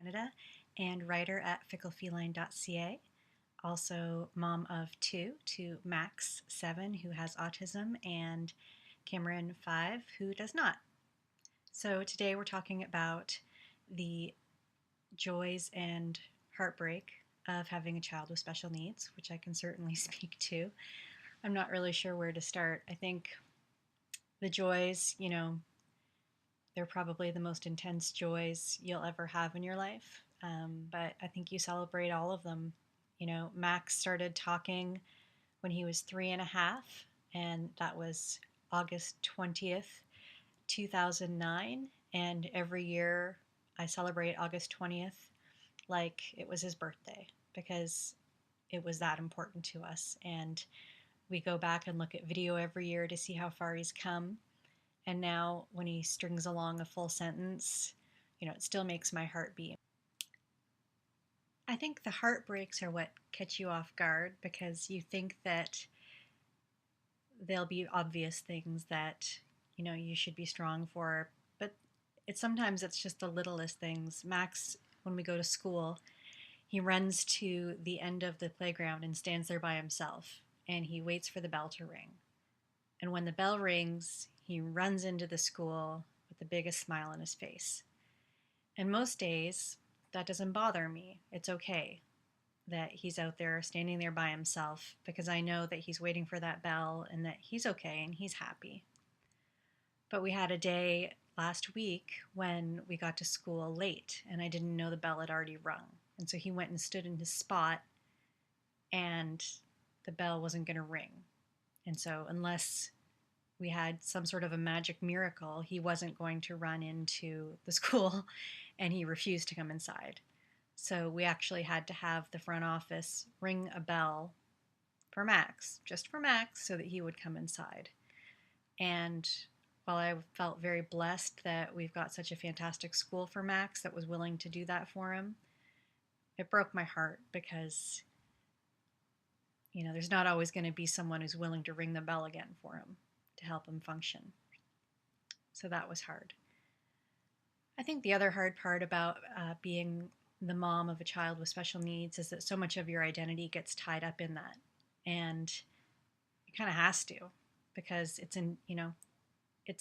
Canada and writer at ficklefeline.ca. Also, mom of two to Max, 7, who has autism, and Cameron, 5, who does not. So, today we're talking about the joys and heartbreak of having a child with special needs, which I can certainly speak to. I'm not really sure where to start. I think the joys, they're probably the most intense joys you'll ever have in your life. But I think you celebrate all of them. Max started talking when he was 3.5, and that was August 20th, 2009. And every year I celebrate August 20th like it was his birthday because it was that important to us. And we go back and look at video every year to see how far he's come. And now when he strings along a full sentence, it still makes my heart beat. I think the heartbreaks are what catch you off guard because you think that there'll be obvious things that, you should be strong for, but sometimes it's just the littlest things. Max, when we go to school, he runs to the end of the playground and stands there by himself, and he waits for the bell to ring. And when the bell rings, he runs into the school with the biggest smile on his face. And most days, that doesn't bother me. It's okay that he's out there standing there by himself because I know that he's waiting for that bell and that he's okay and he's happy. But we had a day last week when we got to school late and I didn't know the bell had already rung. And so he went and stood in his spot and the bell wasn't going to ring. And so unless we had some sort of a magic miracle, he wasn't going to run into the school, and he refused to come inside. So we actually had to have the front office ring a bell for Max, just for Max, so that he would come inside. And while I felt very blessed that we've got such a fantastic school for Max that was willing to do that for him, it broke my heart because, there's not always going to be someone who's willing to ring the bell again for him to help him function. So that was hard. I think the other hard part about being the mom of a child with special needs is that so much of your identity gets tied up in that. And it kind of has to because it's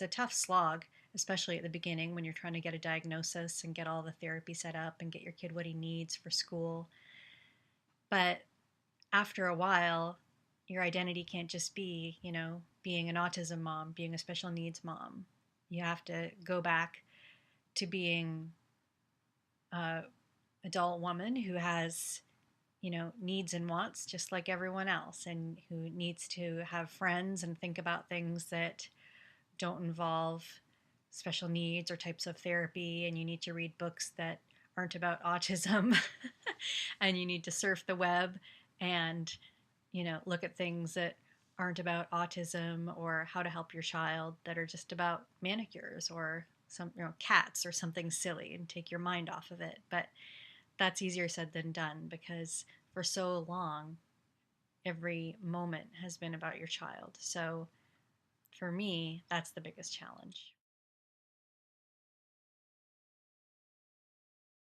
a tough slog, especially at the beginning when you're trying to get a diagnosis and get all the therapy set up and get your kid what he needs for school. But after a while, your identity can't just be, being an autism mom, being a special needs mom. You have to go back to being an adult woman who has, needs and wants just like everyone else, and who needs to have friends and think about things that don't involve special needs or types of therapy. And you need to read books that aren't about autism and you need to surf the web and look at things that aren't about autism or how to help your child, that are just about manicures or some cats or something silly, and take your mind off of it. But that's easier said than done because for so long every moment has been about your child. So for me, that's the biggest challenge.